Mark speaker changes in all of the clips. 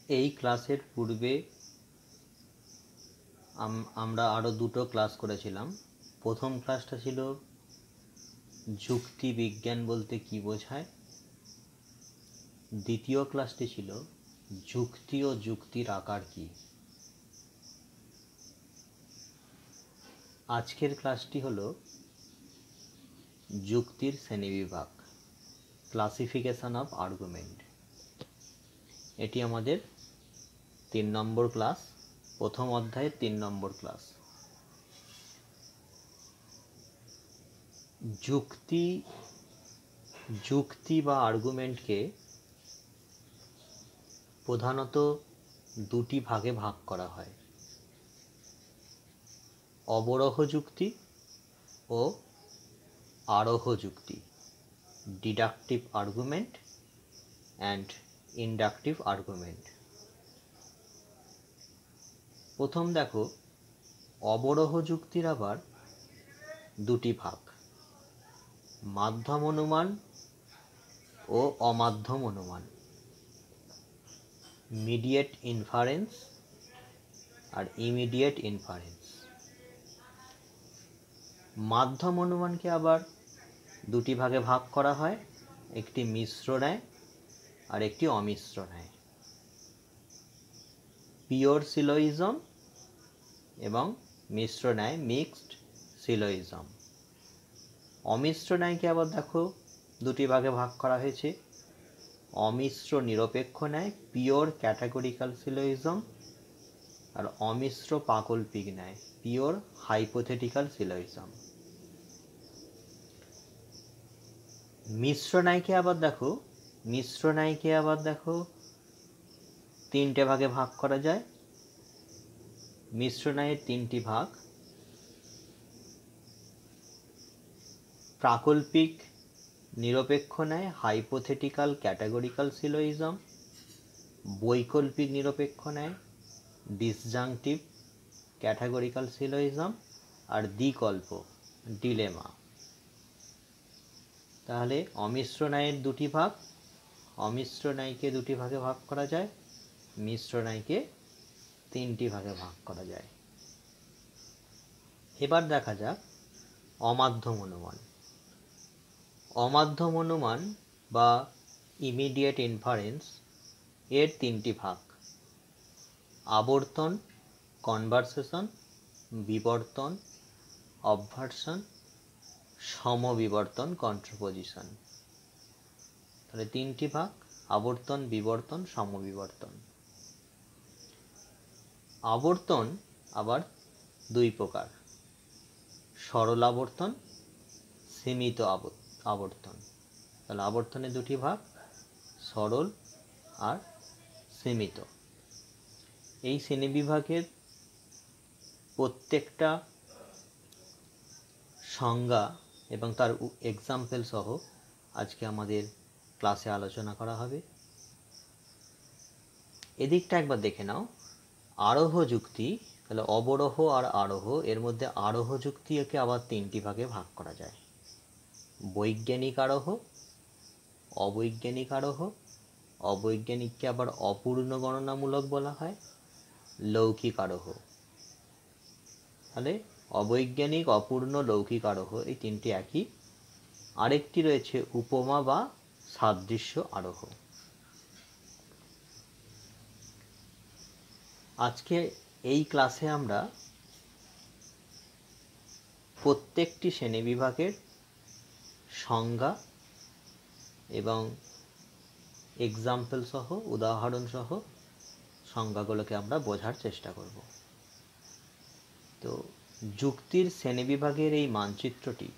Speaker 1: এই ক্লাসের পূর্বে আমরা আরও দুটো ক্লাস করেছিলাম। প্রথম ক্লাসটা ছিল যুক্তি বিজ্ঞান বলতে কি বোঝায়। দ্বিতীয় ক্লাসটি ছিল যুক্তি ও যুক্তির আকার কি। আজকের ক্লাসটি হলো যুক্তির শ্রেণীবিভাগ, ক্লাসিফিকেশন অফ আর্গুমেন্ট। এটি আমাদের 3 নম্বর ক্লাস, প্রথম অধ্যায়ের 3 নম্বর ক্লাস। যুক্তি বা আর্গুমেন্টকে প্রধানত দুটি ভাগে ভাগ করা হয়: অবরোহ যুক্তি ও আরোহ যুক্তি, deductive argument and inductive argument. প্রথম দেখো, অবরোহ যুক্তির আবার দুটি ভাগ: মাধ্যম অনুমান ও অমাধ্যম অনুমান, মিডিয়েট ইনফারেন্স আর ইমিডিয়েট ইনফারেন্স। মাধ্যম অনুমানকে আবার দুটি ভাগে ভাগ করা হয়, একটি মিশ্র ন্যায় আর একটি অমিশ্র ন্যায়, পিওর সিলোইজম এবং মিশ্র ন্যায় মিক্সড সিলোইজম। অমিশ্র ন্যায়কে আবার দেখো দুটি ভাগে ভাগ করা হয়েছে: অমিশ্র নিরপেক্ষ ন্যায়, পিওর ক্যাটাগরিক্যাল সিলোইজম, আর অমিশ্র প্রাকল্পিক ন্যায়, পিওর হাইপোথেটিক্যাল সিলোইজম। মিশ্র ন্যায়কে আবার দেখো তিনটে ভাগে ভাগ করা যায়। মিশ্র ন্যায়ের তিনটি ভাগ: প্রাকল্পিক নিরপেক্ষ ন্যায়, হাইপোথেটিক্যাল ক্যাটাগরিক্যাল সিলোইজম; বৈকল্পিক নিরপেক্ষ ন্যায়, ডিসজাংটিভ ক্যাটাগরিক্যাল সিলোইজম; আর দ্বিকল্প, ডিলেমা। তাহলে অমিশ্র ন্যায়ের দুটি ভাগ, অমিশ্র ন্যায়কে দুটি ভাগে ভাগ করা যায়, মিশ্র ন্যায়কে তিনটি ভাগে ভাগ করা যায়। এবার দেখা যাক অমাধ্যম অনুমান। অমাধ্যম অনুমান বা ইমিডিয়েট ইনফারেন্স এর তিনটি ভাগ: আবর্তন, কনভারসেশন; বিবর্তন, অবভার্সন; সমবিবর্তন, কন্ট্রাপোজিশন। তাহলে তিনটি ভাগ: আবর্তন, বিবর্তন, সমবিবর্তন। আবর্তন আবার দুই প্রকার: সরল আবর্তন, সীমিত আবর্তন। তাহলে আবর্তনের দুটি ভাগ: সরল আর সীমিত। এই শ্রেণীবিভাগের প্রত্যেকটা সংজ্ঞা এবং তার এক্সাম্পল সহ আজকে আমাদের ক্লাসে আলোচনা করা হবে। এদিকটা একবার দেখে নাও। আরোহ যুক্তি, তাহলে অবরোহ আর আরোহ, এর মধ্যে আরোহ যুক্তিকে আবার তিনটি ভাগে ভাগ করা যায়: বৈজ্ঞানিক আরোহ, অবৈজ্ঞানিক আরোহ, অবৈজ্ঞানিককে আবার অপূর্ণ গণনামূলক বলা হয়, লৌকিক আরোহ। তাহলে অবৈজ্ঞানিক, অপূর্ণ, লৌকিক আরোহ এই তিনটি একই। আরেকটি রয়েছে উপমা বা সাদৃশ্য আরোহ। আজকে এই ক্লাসে আমরা প্রত্যেকটি শ্রেণীবিভাগের সংজ্ঞা এবং এক্সাম্পল সহ, উদাহরণ সহ সংজ্ঞাগুলোকে আমরা বোঝার চেষ্টা করব। তো যুক্তির শ্রেণীবিভাগের এই মানচিত্রটি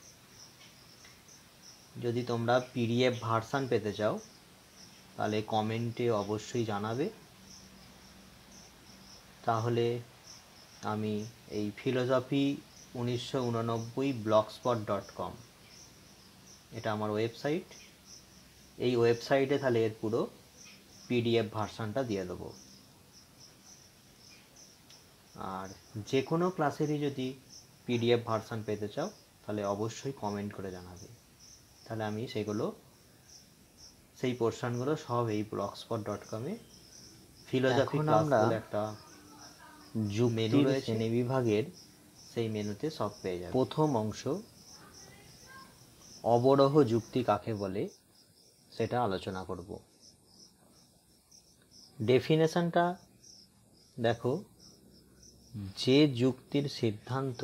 Speaker 1: যদি তোমরা পিডিএফ ভার্সান পেতে চাও তাহলে কমেন্টে অবশ্যই জানাবে। তাহলে আমি এই philosophy1989 এটা আমার ওয়েবসাইট, এই ওয়েবসাইটে তাহলে এর পুরো পিডিএফ ভার্সানটা দিয়ে দেবো। আর যে কোনো ক্লাসেরই যদি পিডিএফ ভার্সান পেতে চাও তাহলে অবশ্যই কমেন্ট করে জানাবে। তাহলে আমি সেই পোর্শনগুলো সব এই blogspot.com-এ ফিলোসফি ক্লাস বলে একটা যুক্তির শ্রেণীবিভাগের সেই মেনুতে সব পেয়ে যাবে। প্রথম অংশ অবরোহ যুক্তি কাকে বলে সেটা আলোচনা করব। ডেফিনেশনটা দেখো, যে যুক্তির সিদ্ধান্ত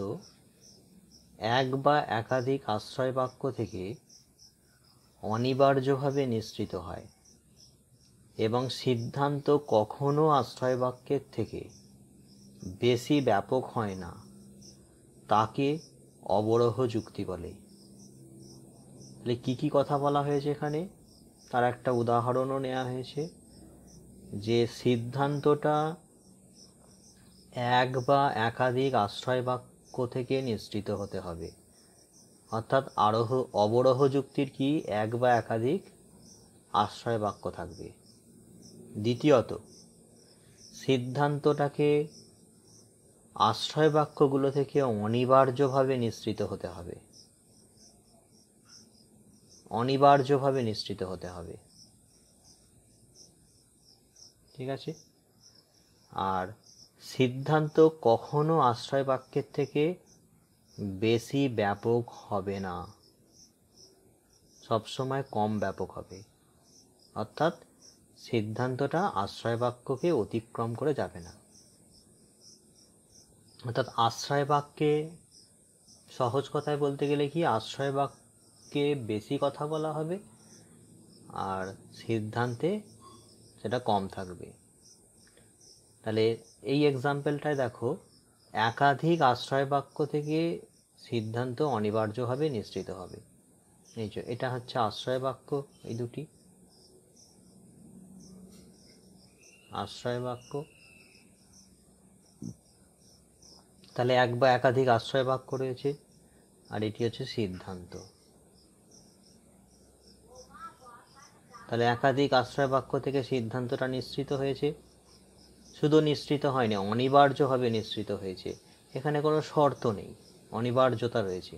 Speaker 1: এক বা একাধিক আশ্রয় বাক্য থেকে অনিবার্যভাবে নিঃসৃত হয় এবং সিদ্ধান্ত কখনো আশ্রয় বাক্যের থেকে বেশি ব্যাপক হয় না, তাকে অবরোহ যুক্তি বলে। তাহলে কী কী কথা বলা হয়েছে এখানে, তার একটা উদাহরণও নেওয়া হয়েছে, যে সিদ্ধান্তটা এক বা একাধিক আশ্রয় বাক্য থেকে নিঃসৃত হতে হবে। অর্থাৎ অবরোহ যুক্তির কি এক বা একাধিক আশ্রয় বাক্য থাকবে। দ্বিতীয়ত, সিদ্ধান্তটাকে আশ্রয় বাক্যগুলো থেকে অনিবার্যভাবে নিঃসৃত হতে হবে, অনিবার্যভাবে নিঃসৃত হতে হবে। ঠিক আছে। আর সিদ্ধান্ত কখনো আশ্রয় বাক্যের থেকে বেশি ব্যাপক হবে না, সবসময় কম ব্যাপক হবে। অর্থাৎ সিদ্ধান্তটা আশ্রয় বাক্যকে অতিক্রম করে যাবে না। অর্থাৎ আশ্রয় বাক্যে, সহজ কথায় বলতে গেলে কি, আশ্রয় বাক্যে বেশি কথা বলা হবে আর সিদ্ধান্তে সেটা কম থাকবে। তাহলে এই এক্সাম্পলটায় দেখো, একাধিক আশ্রয় বাক্য থেকে সিদ্ধান্ত অনিবার্যভাবে নিঃসৃত হবে। এই যে এটা হচ্ছে আশ্রয় বাক্য, এই দুটি আশ্রয় বাক্য। তাহলে এক বা একাধিক আশ্রয় বাক্য রয়েছে, আর এটি হচ্ছে সিদ্ধান্ত। তাহলে একাধিক আশ্রয় বাক্য থেকে সিদ্ধান্তটা নিঃসৃত হয়েছে, শুধু নিঃসৃত হয়নি, অনিবার্যভাবে নিঃসৃত হয়েছে। এখানে কোনো শর্ত নেই, অনিবার্যতা রয়েছে।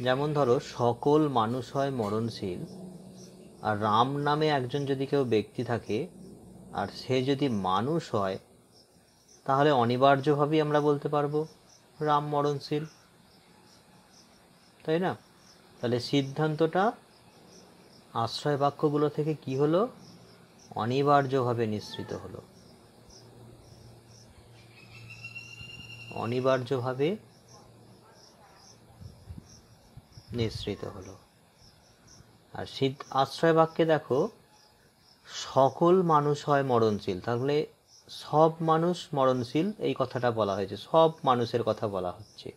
Speaker 1: যেমন ধরো, সকল মানুষ হয় মরণশীল, আর রাম নামে একজন যদি কেউ ব্যক্তি থাকে আর সে যদি মানুষ হয়, তাহলে অনিবার্যভাবেই আমরা বলতে পারবো রাম মরণশীল, তাই না? তাহলে সিদ্ধান্তটা আশ্রয় বাক্যগুলো থেকে কি হলো, অনিবার্যভাবে নিঃসৃত হলো, অনিবার্যভাবে নিঃসৃত হলো। আর আশ্রয় বাক্যে দেখো, সকল মানুষ হয় মরণশীল, তাহলে সব মানুষ মরণশীল এই কথাটা বলা হয়েছে, সব মানুষের কথা বলা হচ্ছে।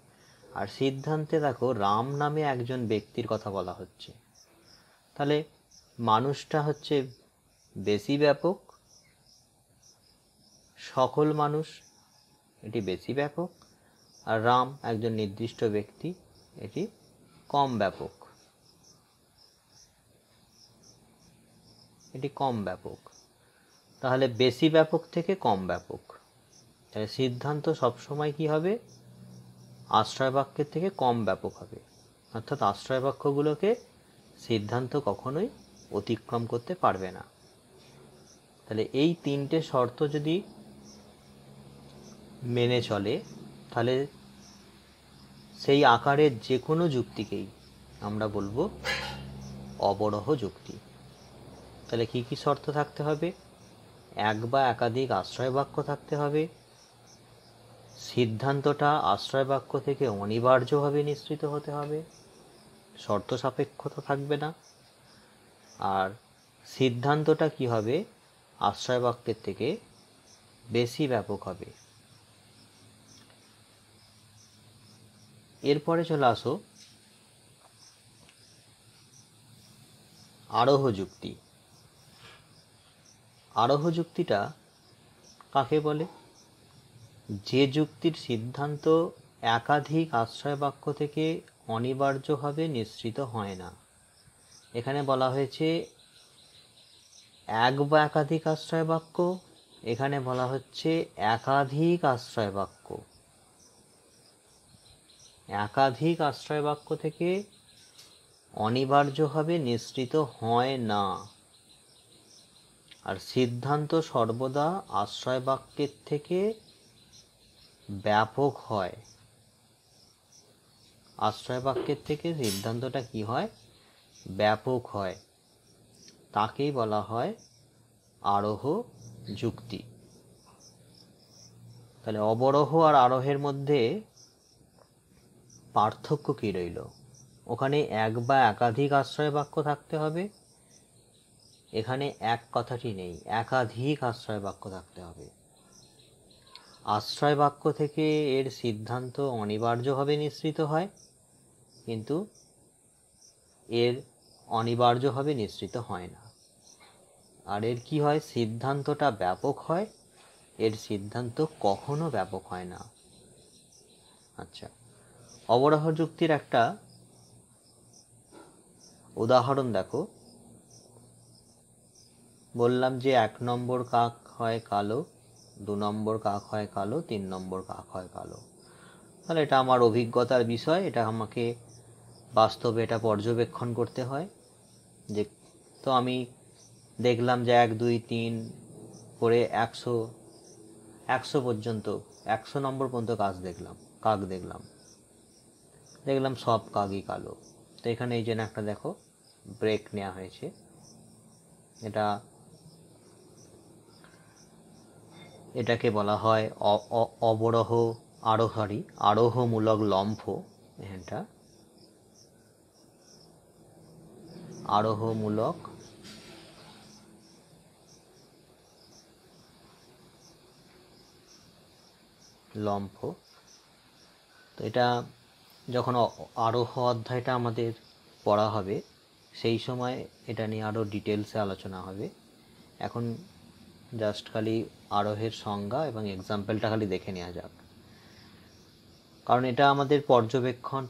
Speaker 1: আর সিদ্ধান্তে দেখো, রাম নামে একজন ব্যক্তির কথা বলা হচ্ছে। তাহলে মানুষটা হচ্ছে বেশি ব্যাপক, সকল মানুষ এটি বেশি ব্যাপক, আর রাম একজন নির্দিষ্ট ব্যক্তি, এটি কম ব্যাপক, এটি কম ব্যাপক। তাহলে বেশি ব্যাপক থেকে কম ব্যাপক। তাহলে সিদ্ধান্ত সবসময় কি হবে, আশ্রয় বাক্যের থেকে কম ব্যাপক হবে। অর্থাৎ আশ্রয় বাক্যগুলোকে সিদ্ধান্ত কখনোই অতিক্রম করতে পারবে না। তাহলে এই তিনটে শর্ত যদি মেনে চলে, তাহলে সেই আকারের যে কোনো যুক্তিকেই আমরা বলবো অবরোহ যুক্তি। তাহলে কি কি শর্ত থাকতে হবে, এক বা একাধিক আশ্রয় বাক্য থাকতে হবে, সিদ্ধান্তটা আশ্রয় বাক্য থেকে অনিবার্যভাবে নিঃসৃত হতে হবে, শর্ত সাপেক্ষতা থাকবে না, আর সিদ্ধান্তটা কি হবে, আশ্রয় বাক্যের থেকে বেশি ব্যাপক হবে। এরপরে চলে আসো আরোহ যুক্তি। আরোহ যুক্তিটা কাকে বলে, যে যুক্তির সিদ্ধান্ত একাধিক আশ্রয় বাক্য থেকে অনিবার্যভাবে নিঃসৃত হয় না। এখানে বলা হয়েছে এক বা একাধিক আশ্রয় বাক্য, এখানে বলা হচ্ছে একাধিক আশ্রয় বাক্য। একাধিক আশ্রয় বাক্য থেকে অনিবার্যভাবে নিঃসৃত হয় না। আর সিদ্ধান্ত সর্বদা আশ্রয় বাক্যের থেকে ব্যাপক হয়। আশ্রয় বাক্যের থেকে সিদ্ধান্তটা কি হয়? ব্যাপক হয়। তাকেই বলা হয় আরোহ যুক্তি। তাহলে অবরোহ আর আরোহের মধ্যে পার্থক্য কি রইল? ওখানে এক বা একাধিক আশ্রয় বাক্য থাকতে হবে, এখানে এক কথাটি নেই, একাধিক আশ্রয় বাক্য থাকতে হবে। আশ্রয় বাক্য থেকে এর সিদ্ধান্ত অনিবার্যভাবে নিঃসৃত হয়, কিন্তু এর অনিবার্যভাবে নিঃসৃত হয় না। আর এর কি হয়? সিদ্ধান্তটা ব্যাপক হয়, এর সিদ্ধান্ত কখনো ব্যাপক হয় না। আচ্ছা, অবরোহ যুক্তির একটা উদাহরণ দেখো। বললাম যে 1 নম্বর কাক হয় কালো, 2 নম্বর কাক হয় কালো, 3 নম্বর কাক হয় কালো। তাহলে এটা আমার অভিজ্ঞতার বিষয়, এটা আমাকে বাস্তবে এটা পর্যবেক্ষণ করতে হয়। যে তো আমি দেখলাম যে 1 2 3 করে 100 পর্যন্ত 100 নম্বর পর্যন্ত কাক দেখলাম সব কাকই কালো। তো এখানে এই জন্য একটা দেখো ব্রেক নেওয়া হয়েছে। এটাকে বলা হয় আরোহমূলক লম্ফ। এটা আরোহমূলক লম্ফ। তো এটা যখন আরোহ অধ্যায়টা আমাদের পড়া হবে সেই সময় এটা নিয়ে আরো ডিটেলসে আলোচনা হবে। এখন জাস্ট খালি আরোহের সংজ্ঞা এবং এক্সাম্পলটা খালি দেখে নেওয়া যাক, কারণ এটা আমাদের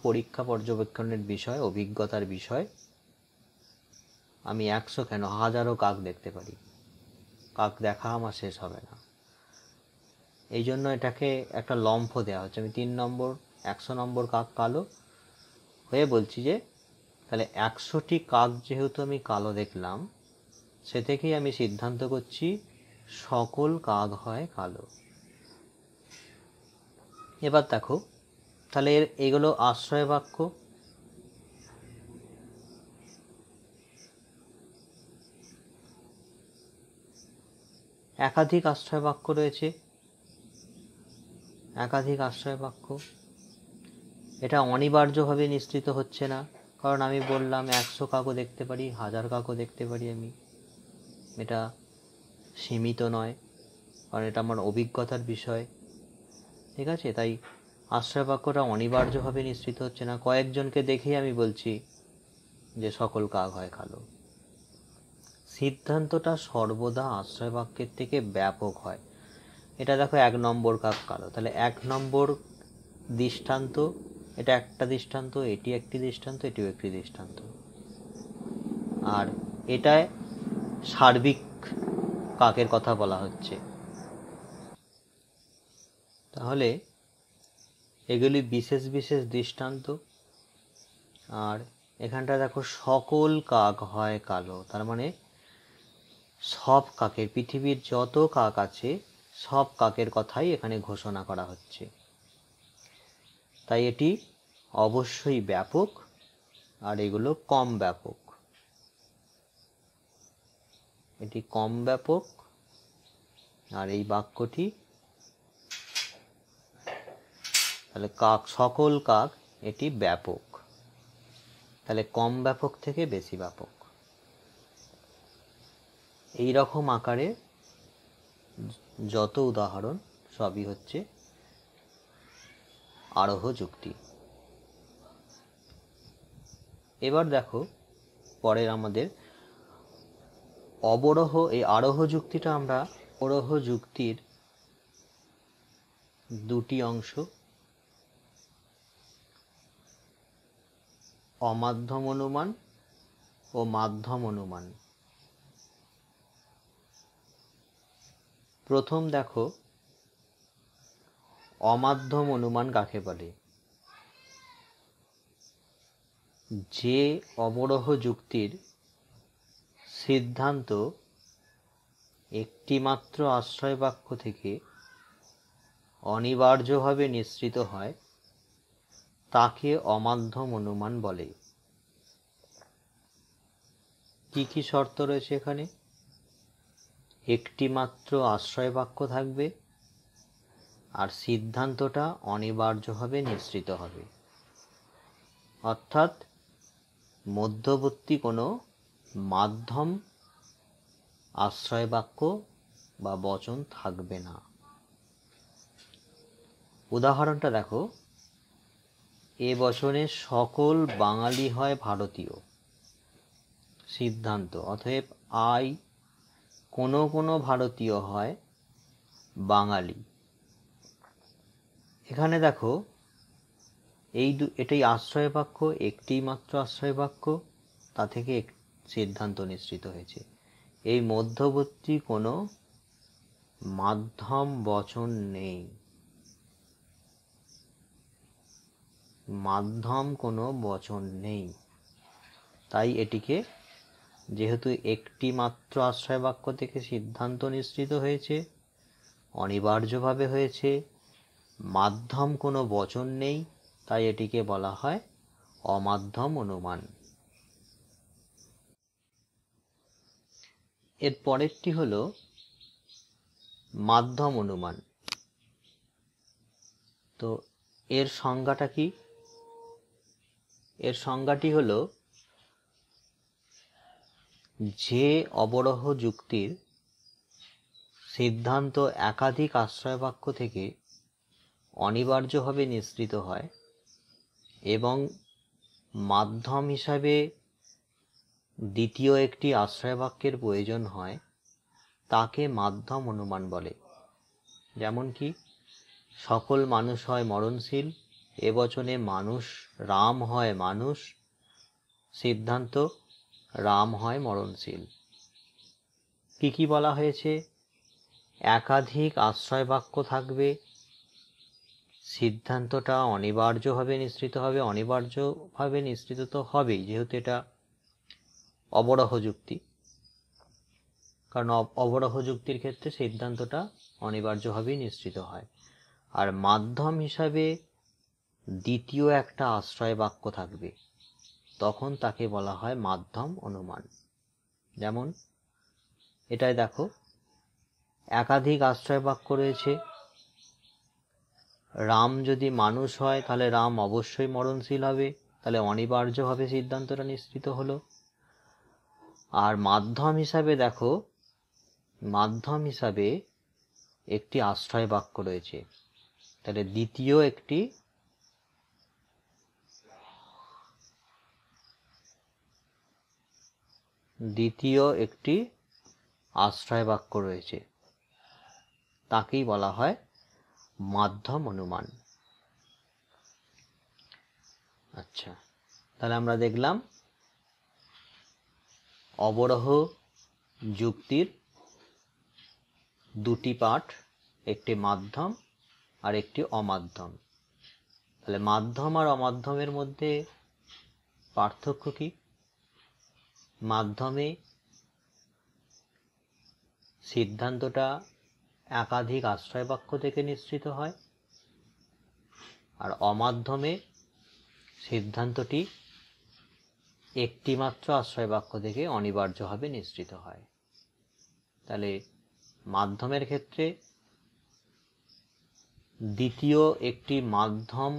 Speaker 1: পরীক্ষা পর্যবেক্ষণের বিষয়, অভিজ্ঞতার বিষয়। আমি 100 কেন, হাজারো কাক দেখতে পারি, কাক দেখা আমার শেষ হবে না। এই জন্য এটাকে একটা লম্ফ দেওয়া হচ্ছে। আমি 3 নম্বর 100 নম্বর কাক কালো হয়ে বলছি যে তাহলে 100টি কাক যেহেতু আমি কালো দেখলাম, সে থেকেই আমি সিদ্ধান্ত করছি সকল কাক হয় কালো। এবার দেখো, তাহলে এগুলো আশ্রয় বাক্য। একাধিক আশ্রয় বাক্য রয়েছে, একাধিক আশ্রয় বাক্য। এটা অনিবার্যভাবে নিঃসৃত হচ্ছে না, কারণ আমি বললাম 100 কাকও দেখতে পারি, 1000 কাকও দেখতে পারি আমি। এটা সীমিত নয়, কারণ এটা আমার অভিজ্ঞতার বিষয়। ঠিক আছে? তাই আশ্রয় বাক্যটা অনিবার্যভাবে নিঃসৃত হচ্ছে না। কয়েকজনকে দেখেই আমি বলছি যে সকল কাক হয় কালো। সিদ্ধান্তটা সর্বদা আশ্রয় বাক্যের থেকে ব্যাপক হয়। এটা দেখো 1 নম্বর কাক কালো, তাহলে 1 নম্বর দৃষ্টান্ত, এটা একটা দৃষ্টান্ত, এটি একটি দৃষ্টান্ত, এটিও একটি দৃষ্টান্ত। আর এটায় সার্বিক কাকের কথা বলা হচ্ছে। তাহলে এগুলি বিশেষ বিশেষ দৃষ্টান্ত। আর এখানটা দেখো সকল কাক হয় কালো, তার মানে সব কাকের, পৃথিবীর যত কাক আছে সব কাকের কথাই এখানে ঘোষণা করা হচ্ছে। তাই এটি অবশ্যই ব্যাপক, আর এগুলো কম ব্যাপক। এটি কম ব্যাপক, আর এই বাক্যটি তাহলে সকল কাক, এটি ব্যাপক। তাহলে কম ব্যাপক থেকে বেশি ব্যাপক। এই রকম আকারে যত উদাহরণ সবই হচ্ছে আরোহ যুক্তি। এবার দেখো পরের আমাদের অবরোহ। এই আরোহ যুক্তিটা আমরা, অবরোহ যুক্তির দুটি অংশ, অমাধ্যম অনুমান ও মাধ্যম অনুমান। প্রথম দেখো অমাধ্যম অনুমান কাকে বলে? যে অবরোহ যুক্তির সিদ্ধান্ত একটি মাত্র আশ্রয় বাক্য থেকে অনিবার্যভাবে নিঃসৃত হয় তাকে অমাধ্যম অনুমান বলে। কি কি শর্ত রয়েছে এখানে? একটি মাত্র আশ্রয় বাক্য থাকবে আর সিদ্ধান্তটা অনিবার্যভাবে নিঃসৃত হবে, অর্থাৎ মধ্যবর্তী কোনো মাধ্যম আশ্রয় বাক্য বা বচন থাকবে না। উদাহরণটা দেখো, এ বচনে সকল বাঙালি হয় ভারতীয়। সিদ্ধান্ত, অতএব আই কোনো কোনো ভারতীয় হয় বাঙালি। এখানে দেখো এটাই আশ্রয় বাক্য, একটি মাত্র আশ্রয় বাক্য, তা থেকে সিদ্ধান্ত নিঃসৃত হয়েছে। এই মধ্যবর্তী কোনো মাধ্যম বচন নেই, মাধ্যম কোনো বচন নেই। তাই এটিকে, যেহেতু একটি মাত্র আশ্রয় বাক্য থেকে সিদ্ধান্ত নিঃসৃত হয়েছে, অনিবার্যভাবে হয়েছে, মাধ্যম কোনো বচন নেই, তাই এটিকে বলা হয় অমাধ্যম অনুমান। এর পরেরটি হলো মাধ্যম অনুমান। তো এর সংজ্ঞাটা কি? এর সংজ্ঞাটি হলো, যে অবরোহ যুক্তির সিদ্ধান্ত একাধিক আশ্রয় বাক্য থেকে অনিবার্যভাবে নিঃসৃত হয় এবং মাধ্যম হিসাবে দ্বিতীয় একটি আশ্রয় বাক্যের প্রয়োজন হয়, তাকে মাধ্যম অনুমান বলে। যেমন কি, সকল মানুষ হয় মরণশীল, এ বচনে মানুষ, রাম হয় মানুষ, সিদ্ধান্ত রাম হয় মরণশীল। কি কি বলা হয়েছে? একাধিক আশ্রয় বাক্য থাকবে, সিদ্ধান্তটা অনিবার্যভাবে নিঃসৃত হবে। অনিবার্যভাবে নিঃসৃত তো হবেই, যেহেতু এটা অবরোহ যুক্তি, কারণ অবরোহ যুক্তির ক্ষেত্রে সিদ্ধান্তটা অনিবার্যভাবেই নিঃসৃত হয়। আর মাধ্যম হিসাবে দ্বিতীয় একটা আশ্রয় বাক্য থাকবে, তখন তাকে বলা হয় মাধ্যম অনুমান। যেমন এটাই দেখো, একাধিক আশ্রয় বাক্য রয়েছে। রাম যদি মানুষ হয় তাহলে রাম অবশ্যই মরণশীল হবে, তাহলে অনিবার্যভাবে সিদ্ধান্তটা নিঃসৃত হলো। আর মাধ্যম হিসাবে দেখো, মাধ্যম হিসাবে একটি আশ্রয় বাক্য রয়েছে, তাহলে দ্বিতীয় একটি আশ্রয় বাক্য রয়েছে, তাকেই বলা হয় মাধ্যম অনুমান। আচ্ছা, তাহলে আমরা দেখলাম অবরোহ যুক্তির দুটি পার্ট, একটি মাধ্যম আর একটি অমাধ্যম। তাহলে মাধ্যম আর অমাধ্যমের মধ্যে পার্থক্য কি? মাধ্যমে সিদ্ধান্তটা একাধিক আশ্রয় বাক্য থেকে নিঃসৃত হয়, আর অমাধ্যমে সিদ্ধান্তটি একটি মাত্র আশ্রয় বাক্য থেকে অনিবার্যভাবে নিঃসৃত হয়। তাহলে মাধ্যমের ক্ষেত্রে দ্বিতীয় একটি মাধ্যম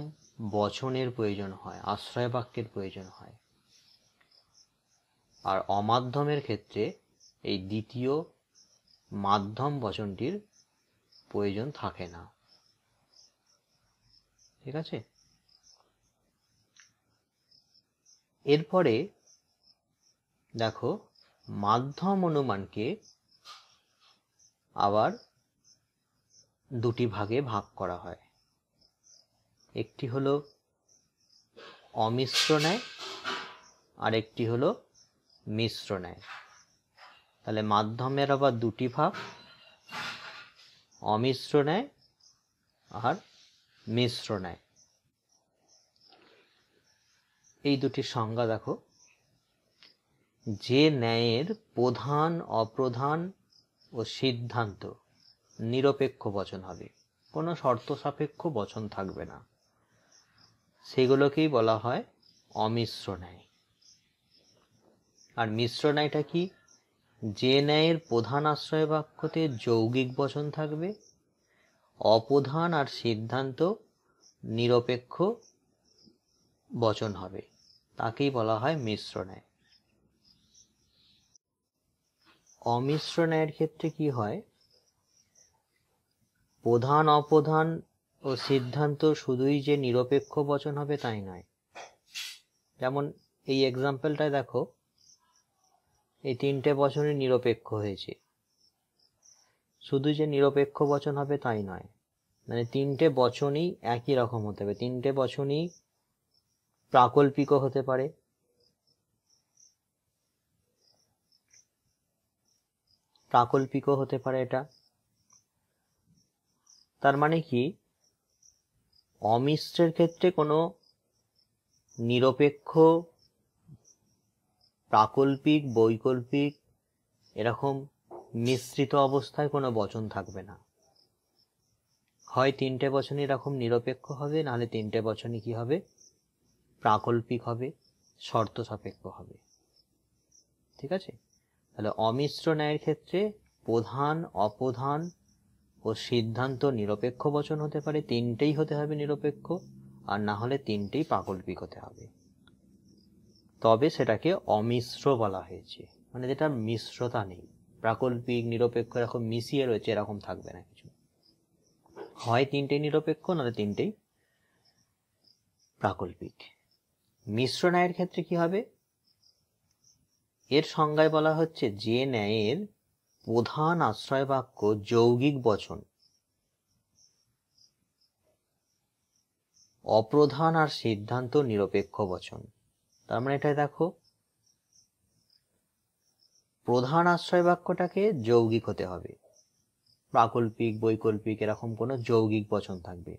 Speaker 1: বচনের প্রয়োজন হয়, আশ্রয় বাক্যের প্রয়োজন হয়। আর অমাধ্যমের ক্ষেত্রে এই দ্বিতীয় মাধ্যম বচনটির প্রয়োজন থাকে না। ঠিক আছে? এরপরে দেখো, মাধ্যম অনুমানকে আবার দুটি ভাগে ভাগ করা হয়। একটি হলো অমিশ্র ন্যায় আর একটি হলো মিশ্র ন্যায়। তাহলে মাধ্যমের আবার দুটি ভাগ, অমিশ্র ন্যায় আর মিশ্র ন্যায়। এই দুটি সংজ্ঞা দেখো, যে ন্যায়ের প্রধান অপ্রধান ও সিদ্ধান্ত নিরপেক্ষ বচন হবে, কোনো শর্ত সাপেক্ষ বচন থাকবে না, সেগুলোকেই বলা হয় অমিশ্র ন্যায়। আর মিশ্র ন্যায়টা কি? যে ন্যায়ের প্রধান আশ্রয় বাক্যতে যৌগিক বচন থাকবে, অপ্রধান আর সিদ্ধান্ত নিরপেক্ষ বচন হবে, তাকেই বলা হয় মিশ্র ন্যায়। অমিশ্র ন্যায়ের ক্ষেত্রে কি হয়, প্রধান অপ্রধান ও সিদ্ধান্ত শুধুই যে নিরপেক্ষ বচন হবে তাই নয়। যেমন এই এক্সাম্পলটায় দেখো, এই তিনটে বচনই নিরপেক্ষ হয়েছে, শুধু যে নিরপেক্ষ বচন হবে তাই নয়, মানে তিনটে বচনই একই রকম হতে হবে, তিনটে বচনই প্রাকল্পিকও হতে পারে, প্রাকল্পিকও হতে পারে। এটা তার মানে কি, অমিশ্রের ক্ষেত্রে কোনো নিরপেক্ষ, প্রাকল্পিক, বৈকল্পিক এরকম মিশ্রিত অবস্থায় কোনো বচন থাকবে না। হয় তিনটে বচনই এরকম নিরপেক্ষ হবে, নাহলে তিনটে বচনই কি হবে, প্রাকল্পিক হবে, শর্ত সাপেক্ষ হবে। ঠিক আছে? তাহলে অমিশ্র ন্যায়ের ক্ষেত্রে প্রধান, অপ্রধান ও সিদ্ধান্ত নিরপেক্ষ বচন হতে পারে, তিনটেই হতে হবে নিরপেক্ষ, আর না হলে তিনটেই প্রাকল্পিক হতে হবে, তবে সেটাকে অমিশ্র বলা হয়েছে, মানে যেটা মিশ্রতা নেই, প্রাকল্পিক নিরপেক্ষ এরকম মিশিয়ে রয়েছে এরকম থাকবে না কিছু, হয় তিনটেই নিরপেক্ষ নাহলে তিনটেই প্রাকল্পিক। মিশ্র ন্যায়ের ক্ষেত্রে কি হবে, এর সংজ্ঞায় বলা হচ্ছে যে ন্যায়ের প্রধান আশ্রয় বাক্য যৌগিক বচন, অপ্রধান আর সিদ্ধান্ত নিরপেক্ষ বচন। তার মানে এটা দেখো, প্রধান আশ্রয় বাক্যটাকে যৌগিক হতে হবে, প্রাকল্পিক, বৈকল্পিক এরকম কোনো যৌগিক বচন থাকবে,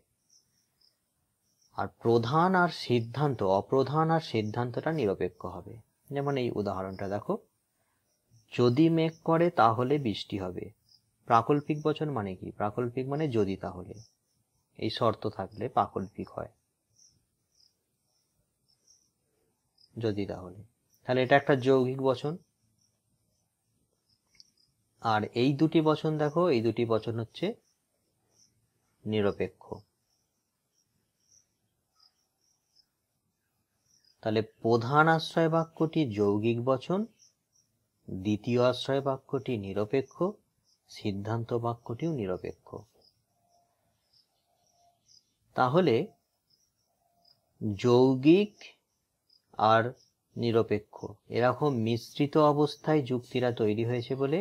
Speaker 1: আর প্রধান আর সিদ্ধান্ত, অপ্রধান আর সিদ্ধান্তটা নিরপেক্ষ হবে। যেমন এই উদাহরণটা দেখো, যদি মেঘ করে তাহলে বৃষ্টি হবে। প্রাকল্পিক বচন মানে কি? প্রাকল্পিক মানে যদি তাহলে, এই শর্ত থাকলে প্রাকল্পিক হয়, যদি তাহলে, তাহলে এটা একটা যৌগিক বচন। আর এই দুটি বচন দেখো, এই দুটি বচন হচ্ছে নিরপেক্ষ। তাহলে প্রধান আশ্রয় বাক্যটি যৌগিক বচন, দ্বিতীয় আশ্রয় বাক্যটি নিরপেক্ষ, সিদ্ধান্ত বাক্যটিও নিরপেক্ষ। তাহলে যৌগিক আর নিরপেক্ষ এরকম মিশ্রিত অবস্থায় যুক্তিরা তৈরি হয়েছে বলে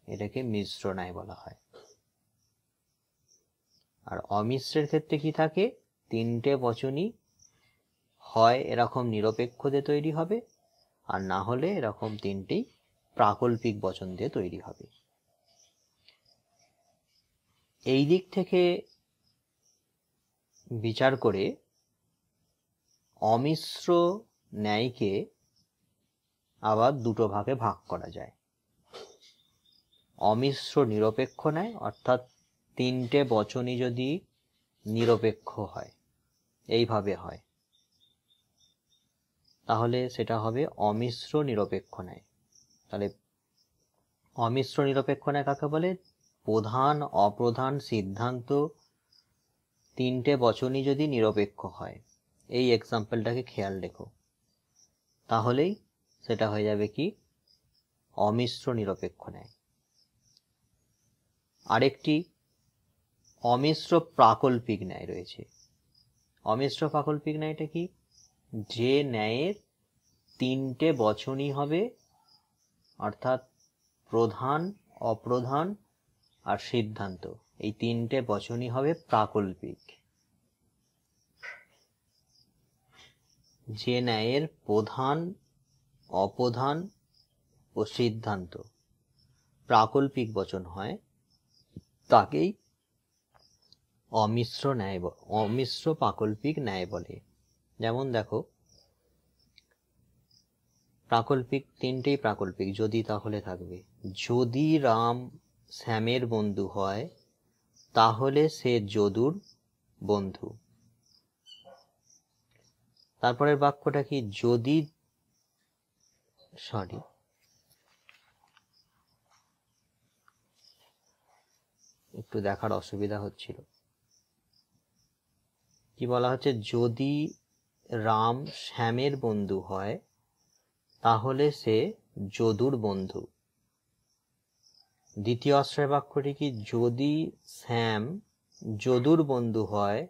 Speaker 1: এটাকে মিশ্র ন্যায় বলা হয়। আর অমিশ্রের ক্ষেত্রে কি থাকে, তিনটে বচনই হয় এরকম নিরপেক্ষ দিয়ে তৈরি হবে, আর না হলে এরকম তিনটেই প্রাকল্পিক বচন দিয়ে তৈরি হবে। এই দিক থেকে বিচার করে অমিশ্র ন্যায়কে আবার দুটো ভাগে ভাগ করা যায়। অমিশ্র নিরপেক্ষ ন্যায়, অর্থাৎ তিনটে বচনই যদি নিরপেক্ষ হয়, এইভাবে হয়, তাহলে সেটা হবে অমিশ্র নিরপেক্ষ ন্যায়। তাহলে অমিশ্র নিরপেক্ষ ন্যায় কাকে বলে? প্রধান, অপ্রধান, সিদ্ধান্ত তিনটে বচনই যদি নিরপেক্ষ হয়, এই এক্সাম্পলটাকে খেয়াল রেখো, তাহলেই সেটা হয়ে যাবে কি, অমিশ্র নিরপেক্ষ ন্যায়। আরেকটি অমিশ্র প্রাকল্পিক ন্যায় রয়েছে। অমিশ্র প্রাকল্পিক ন্যায়টা কি? যে ন্যায়ের তিনটে বচনই হবে, অর্থাৎ প্রধান, অপ্রধান আর সিদ্ধান্ত, এই তিনটে বচনই হবে প্রাকল্পিক। যে ন্যায়ের প্রধান, অপ্রধান ও সিদ্ধান্ত প্রাকল্পিক বচন হয় তাকেই অমিশ্র ন্যায়, অমিশ্র প্রাকল্পিক ন্যায় বলে। যেমন দেখো, প্রাকল্পিক তিনটেই প্রাকল্পিক, যদি তাহলে থাকবে। যদি রাম শ্যামের বন্ধু হয় তাহলে সে যদুর বন্ধু। তারপরের বাক্যটা কি, যদি একটু দেখার অসুবিধা হচ্ছিল, কি বলা হচ্ছে, যদি রাম শ্যামের বন্ধু হয় তাহলে সে যদুর বন্ধু। দ্বিতীয় আশ্রয় বাক্যটি কি, যদি শ্যাম যদুর বন্ধু হয়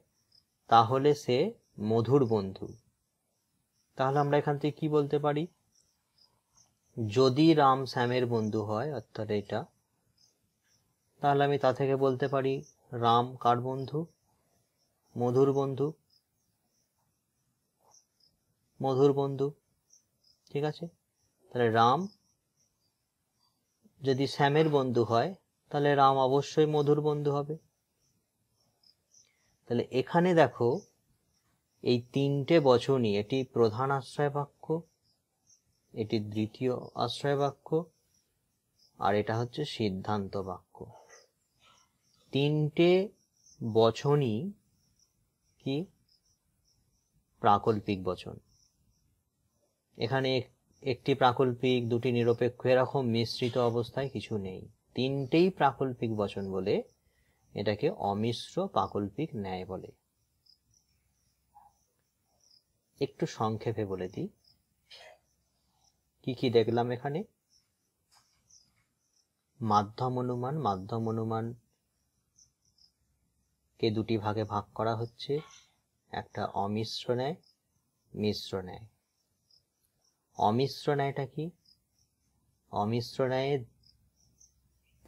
Speaker 1: তাহলে সে মধুর বন্ধু। তাহলে আমরা এখান থেকে কি বলতে পারি, যদি রাম শ্যামের বন্ধু হয় অর্থাৎ এটা, তাহলে আমি তা থেকে বলতে পারি রাম কার বন্ধু, মধুর বন্ধু, মধুর বন্ধু। ঠিক আছে, তাহলে রাম যদি শ্যামের বন্ধু হয় তাহলে রাম অবশ্যই মধুর বন্ধু হবে। তাহলে এখানে দেখো এই তিনটে বচনই, এটি প্রধান আশ্রয় বাক্য, এটি দ্বিতীয় আশ্রয় বাক্য, আর এটা হচ্ছে সিদ্ধান্ত বাক্য। তিনটে বচনই কি প্রাকল্পিক বচন। এখানে একটি প্রাকল্পিক, দুটি নিরপেক্ষ এরকম মিশ্রিত অবস্থায় কিছু নেই, তিনটেই প্রাকল্পিক বচন বলে এটাকে অমিশ্র প্রাকল্পিক ন্যায় বলে। একটু সংক্ষেপে বলে দিই কি কি দেখলাম এখানে। মাধ্যম অনুমান, মাধ্যম অনুমান কে দুটি ভাগে ভাগ করা হচ্ছে, একটা অমিশ্র ন্যায়, মিশ্র ন্যায়। অমিশ্র ন্যায়টা কি, অমিশ্র ন্যায়ে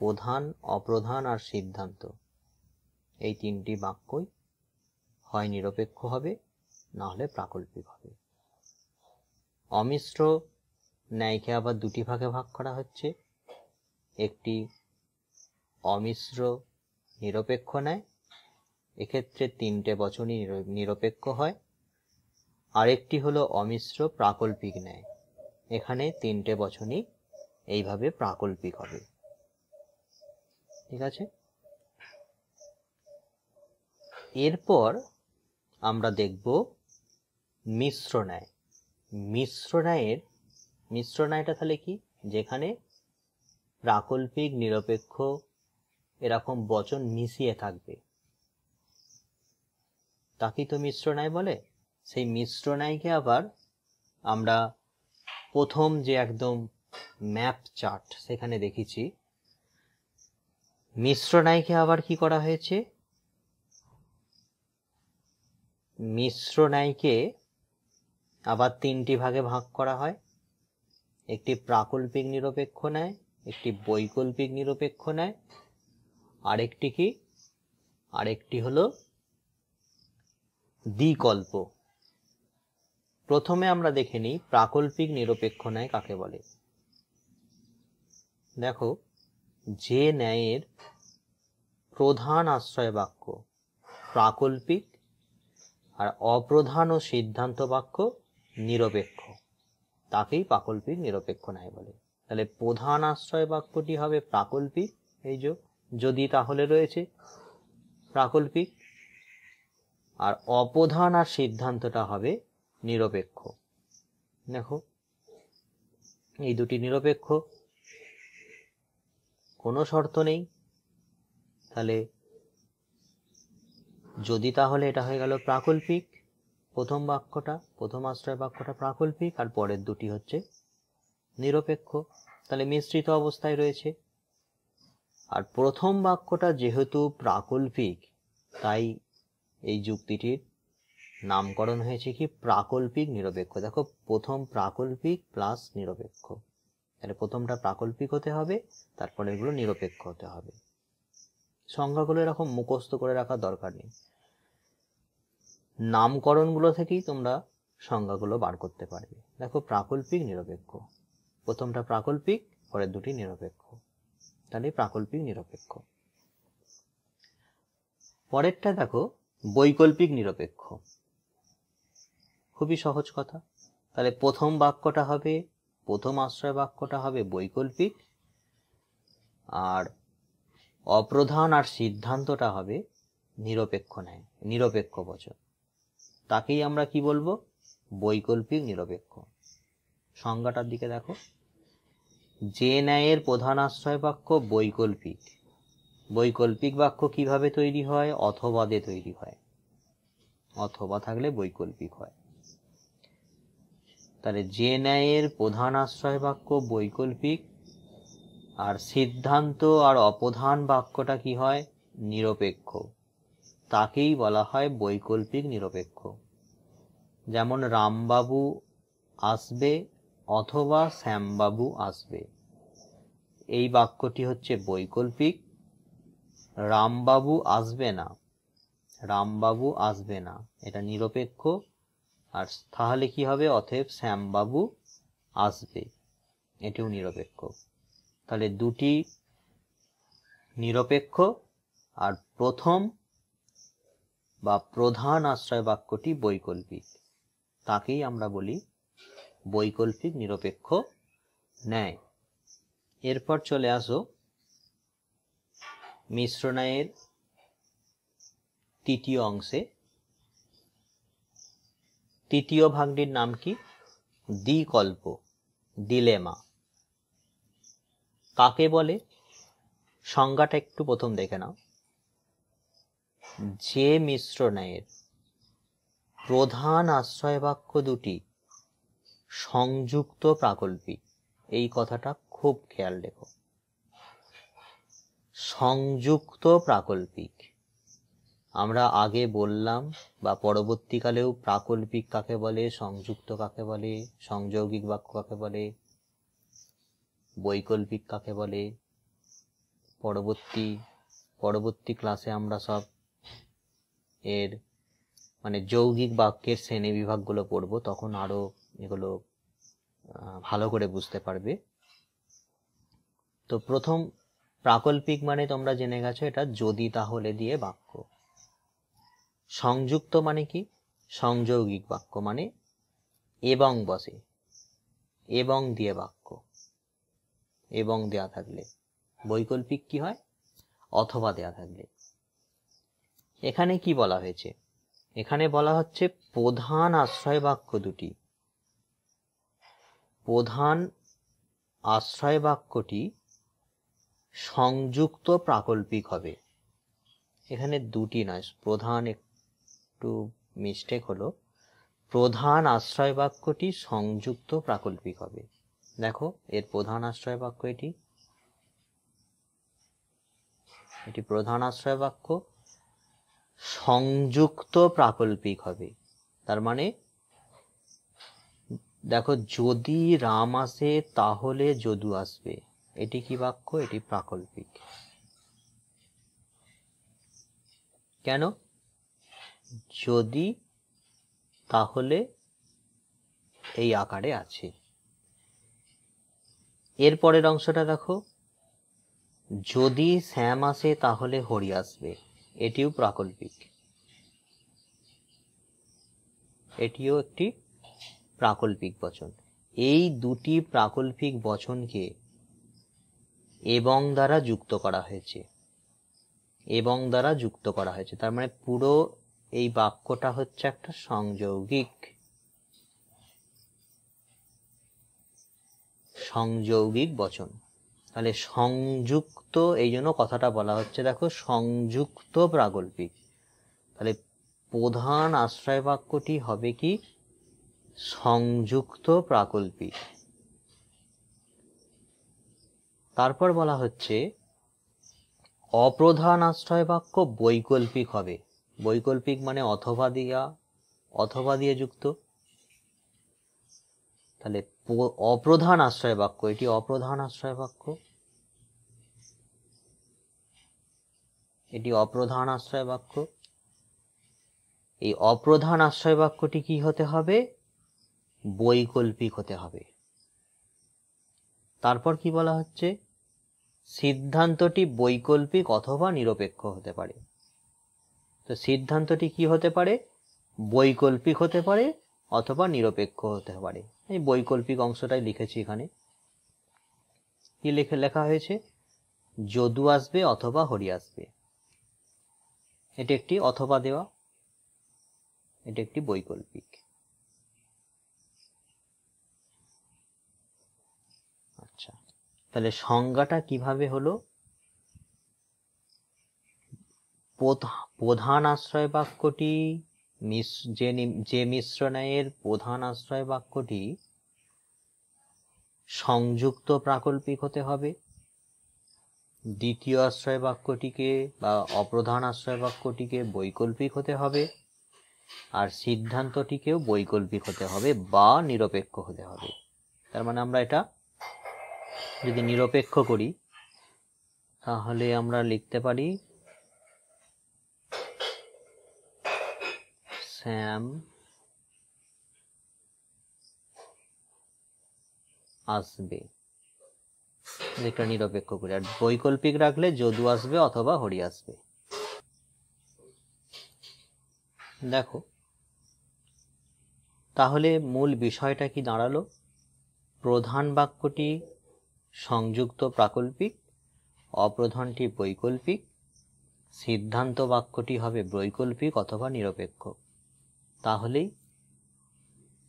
Speaker 1: প্রধান, অপ্রধান আর সিদ্ধান্ত এই তিনটি বাক্যই হয় নিরপেক্ষ হবে, না হলে প্রাকল্পিক হবে। অমিশ্র ন্যায়কে আবার দুটি ভাগে ভাগ করা হচ্ছে, একটি অমিশ্র নিরপেক্ষ ন্যায়, এক্ষেত্রে তিনটে বচনই নিরপেক্ষ হয়। আরেকটি হলো অমিশ্র প্রাকল্পিক ন্যায়, এখানে তিনটে বচনই এইভাবে প্রাকল্পিক হবে। ঠিক আছে, এরপর আমরা দেখব মিশ্র ন্যায়। মিশ্র ন্যায়টা তাহলে কি, যেখানে প্রাকল্পিক নিরপেক্ষ এরকম বচন মিশিয়ে থাকবে, তাকেই তো মিশ্র ন্যায় বলে। সেই মিশ্র ন্যায়কে আবার আমরা প্রথম যে একদম ম্যাপ চার্ট সেখানে দেখেছি, মিশ্র ন্যায়কে আবার কি করা হয়েছে, মিশ্র ন্যায়কে আবার তিনটি ভাগে ভাগ করা হয়, একটি প্রাকল্পিক নিরপেক্ষ ন্যায়, একটি বৈকল্পিক নিরপেক্ষ ন্যায়, আরেকটি কি, আরেকটি হলো দ্বিকল্প। প্রথমে আমরা দেখে নিই প্রাকল্পিক নিরপেক্ষ ন্যায় কাকে বলে। দেখো, যে ন্যায়ের প্রধান আশ্রয় বাক্য প্রাকল্পিক আর অপ্রধান ও সিদ্ধান্ত বাক্য নিরপেক্ষ, তাকেই প্রাকল্পিক নিরপেক্ষ ন্যায় বলে। তাহলে প্রধান আশ্রয় বাক্যটি হবে প্রাকল্পিক, এই যে যদি তাহলে রয়েছে প্রাকল্পিক, আর অপ্রধান আর সিদ্ধান্তটা হবে নিরপেক্ষ। দেখো এই দুটি নিরপেক্ষ, কোনো শর্ত নেই, তাহলে যদি তাহলে এটা হয়ে গেল প্রাকল্পিক, প্রথম বাক্যটা, প্রথম আশ্রয় বাক্যটা প্রাকল্পিক, আর পরের দুটি হচ্ছে নিরপেক্ষ, তাহলে মিশ্রিত অবস্থায় রয়েছে। আর প্রথম বাক্যটা যেহেতু প্রাকল্পিক, তাই এই যুক্তিটির নামকরণ হয়েছে কি প্রাকল্পিক নিরপেক্ষ। দেখো, প্রথম প্রাকল্পিক প্লাস নিরপেক্ষ, তাহলে প্রথমটা প্রাকল্পিক হতে হবে, তারপরে এগুলো নিরপেক্ষ হতে হবে। সংজ্ঞাগুলো এরকম মুখস্থ করে রাখার দরকার নেই, নামকরণগুলো থেকেই তোমরা সংজ্ঞাগুলো বার করতে পারবে। দেখো, প্রাকল্পিক নিরপেক্ষ, প্রথমটা প্রাকল্পিক, পরের দুটি নিরপেক্ষ, তাহলে প্রাকল্পিক নিরপেক্ষ। পরেরটা দেখো বৈকল্পিক নিরপেক্ষ, খুবই সহজ কথা। তাহলে প্রথম বাক্যটা হবে, প্রথম আশ্রয় বাক্যটা হবে বৈকল্পিক, আর অপ্রধান আর সিদ্ধান্তটা হবে নিরপেক্ষ বচন। তাকেই আমরা কি বলবো? বৈকল্পিক নিরপেক্ষ। সংজ্ঞাটার দিকে দেখো। যে ন্যায়ের প্রধান আশ্রয় বাক্য বৈকল্পিক। বৈকল্পিক বাক্য কিভাবে তৈরি হয়? অথবা দিয়ে তৈরি হয়। অথবা থাকলে বৈকল্পিক হয়। তাহলে যে ন্যায়ের প্রধান আশ্রয় বাক্য বৈকল্পিক, আর সিদ্ধান্ত আর অপ্রধান বাক্যটা কি হয়? নিরপেক্ষ। তাকেই বলা হয় বৈকল্পিক নিরপেক্ষ। যেমন রামবাবু আসবে অথবা শ্যামবাবু আসবে, এই বাক্যটি হচ্ছে বৈকল্পিক। রামবাবু আসবে না, রামবাবু আসবে না, এটা নিরপেক্ষ। আর তাহলে কি হবে? অতএব শ্যামবাবু আসবে, এটিও নিরপেক্ষ। তাহলে দুটি নিরপেক্ষ, আর প্রথম বা প্রধান আশ্রয় বাক্যটি বৈকল্পিক, তাকেই আমরা বলি বৈকল্পিক নিরপেক্ষ ন্যায়। এরপর চলে আসো মিশ্র ন্যায়ের তৃতীয় অংশে। তৃতীয় ভাগটির নাম কি? দ্বিকল্প, ডিলেমা। কাকে বলে? সংজ্ঞাটা একটু প্রথম দেখে নাও। যে মিশ্র ন্যায়ের প্রধান আশ্রয় বাক্য দুটি সংযুক্ত প্রাকল্পিক, এই কথাটা খুব খেয়াল রেখো। সংযুক্ত প্রাকল্পিক। আমরা আগে বললাম বা পরবর্তীকালেও প্রাকল্পিক কাকে বলে, সংযুক্ত কাকে বলে, সংযৌগিক বাক্য কাকে বলে, বৈকল্পিক কাকে বলে, পরবর্তী ক্লাসে আমরা সব এর মানে যৌগিক বাক্যের শ্রেণী বিভাগগুলো পড়বো, তখন আরো এগুলো ভালো করে বুঝতে পারবে। তো প্রথম প্রাকল্পিক মানে তোমরা জেনে গেছো, এটা যদি তাহলে দিয়ে বাক্য। সংযুক্ত মানে কি? সংযৌগিক বাক্য মানে এবং বসে, এবং দিয়ে বাক্য, এবং দেয়া থাকলে। বৈকল্পিক কি হয়? অথবা দেয়া থাকলে। এখানে কি বলা হয়েছে? এখানে বলা হচ্ছে প্রধান আশ্রয় বাক্য দুটি, প্রধান আশ্রয় বাক্যটি সংযুক্ত প্রাকল্পিক হবে। এখানে দুটি নয়, প্রধান, একটু মিস্টেক হলো। প্রধান আশ্রয় বাক্যটি সংযুক্ত প্রাকল্পিক হবে। দেখো এর প্রধান আশ্রয় বাক্য এটি প্রধান আশ্রয় বাক্য, সংযুক্ত প্রাকল্পিক হবে। তার মানে দেখো, যদি রাম আসে তাহলে যদু আসবে, এটি কি বাক্য? এটি প্রাকল্পিক। কেন? যদি তাহলে এই আকারে আছে। এর পরের অংশটা দেখো, যদি শ্যাম আসে তাহলে হরি আসবে, এটিও প্রাকল্পিক, এটিও একটি প্রাকল্পিক বচন। এই দুটি প্রাকল্পিক বচনকে এবং দ্বারা যুক্ত করা হয়েছে, এবং দ্বারা যুক্ত করা হয়েছে। তার মানে পুরো এই বাক্যটা হচ্ছে একটা সংযৌগিক বচন। তাহলে সংযুক্ত, এই জন্য কথাটা বলা হচ্ছে দেখো সংযুক্ত প্রাকল্পিক। তাহলে প্রধান আশ্রয় বাক্যটি হবে কি? সংযুক্ত প্রাকল্পিক। তারপর বলা হচ্ছে অপ্রধান আশ্রয় বাক্য বৈকল্পিক হবে। বৈকল্পিক মানে অথবা দিয়ে যুক্ত। তাহলে অপ্রধান আশ্রয় বাক্য, এটি অপ্রধান আশ্রয় বাক্য, এটি অপ্রধান আশ্রয় বাক্য। এই অপ্রধান আশ্রয় বাক্যটি কি হতে হবে? বৈকল্পিক হতে হবে। তারপর কি বলা হচ্ছে? সিদ্ধান্তটি বৈকল্পিক অথবা নিরপেক্ষ হতে পারে। তো সিদ্ধান্তটি কি হতে পারে? বৈকল্পিক হতে পারে অথবা নিরপেক্ষ হতে পারে। এই বৈকল্পিক অংশটাই লিখেছি এখানে। কি লেখা হয়েছে? যদু আসবে অথবা হরি আসবে। এটা একটি অথবা দেওয়া, এটা একটি বৈকল্পিক। আচ্ছা, তাহলে সংজ্ঞাটা কিভাবে হলো? প্রধান আশ্রয় বাক্যটি যে মিশ্র ন্যায়ের প্রধান আশ্রয় বাক্যটি সংযুক্ত প্রাকল্পিক হতে হবে, দ্বিতীয় আশ্রয় বাক্যটিকে বা অপ্রধান আশ্রয় বাক্যটিকে বৈকল্পিক হতে হবে, আর সিদ্ধান্তটিকেও বৈকল্পিক হতে হবে বা নিরপেক্ষ হতে হবে। তার মানে আমরা এটা যদি নিরপেক্ষ করি তাহলে আমরা লিখতে পারি শ্যাম আসবে, এটা নিরপেক্ষ করি। আর বৈকল্পিক রাখলে যদু আসবে অথবা হরি আসবে। দেখো তাহলে মূল বিষয়টা কি দাঁড়ালো? প্রধান বাক্যটি সংযুক্ত প্রাকল্পিক, অপ্রধানটি বৈকল্পিক, সিদ্ধান্ত বাক্যটি হবে বৈকল্পিক অথবা নিরপেক্ষ। তাহলেই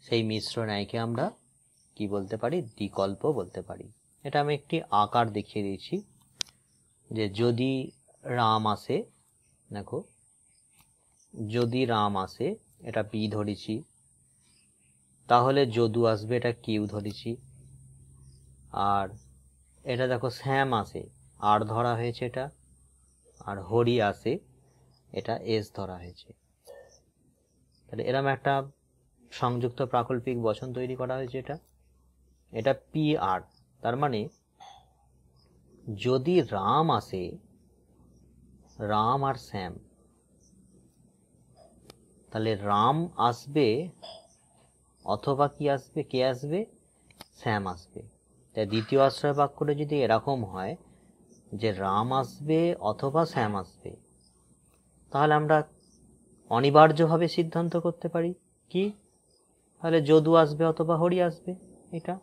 Speaker 1: সেই মিশ্র ন্যায়কে আমরা কি বলতে পারি? দ্বিকল্প বলতে পারি। এটা আমি একটি আকার দেখিয়ে দিয়েছি, যে যদি রাম আসে, দেখো যদি রাম আসে, এটা পি ধরেছি, তাহলে যদু আসবে, এটা কিউ ধরেছি। আর এটা দেখো শ্যাম আসে, আর ধরা হয়েছে এটা, আর হরি আসে, এটা এস ধরা হয়েছে। তাহলে এরকম একটা সংযুক্ত প্রাকল্পিক বচন তৈরি করা হয়েছে। এটা পি আর, তার মানে যদি রাম আসে, রাম আর শ্যাম, তাহলে রাম আসবে অথবা কি আসবে? কে আসবে? শ্যাম আসবে। তাই দ্বিতীয় আশ্রয় বাক্যটা যদি এরকম হয় যে রাম আসবে অথবা শ্যাম আসবে, তাহলে আমরা অনিবার্যভাবে সিদ্ধান্ত করতে পারি কি? তাহলে যদু আসবে অথবা হরি আসবে। এটা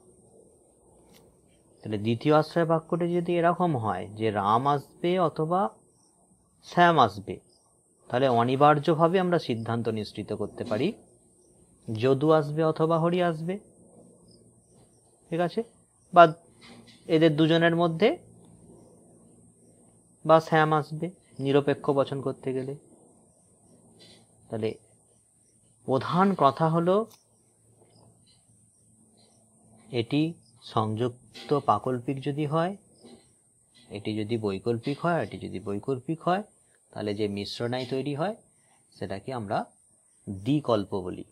Speaker 1: তাহলে দ্বিতীয় আশ্রয় বাক্যটা যদি এরকম হয় যে রাম আসবে অথবা শ্যাম আসবে, তাহলে অনিবার্যভাবে আমরা সিদ্ধান্ত নিশ্চিত করতে পারি যদু আসবে অথবা হরি আসবে। ঠিক আছে? বা এদের দুজনের মধ্যে বা শ্যাম আসবে, নিরপেক্ষ বচন করতে গেলে। তাহলে প্রধান কথা হলো এটি সংযুক্ত প্রাকল্পিক যদি হয়, এটি যদি বৈকল্পিক হয়, এটি যদি বৈকল্পিক হয়, তাহলে যে মিশ্র ন্যায় তৈরি হয় সেটাকে আমরা দ্বিকল্প বলি।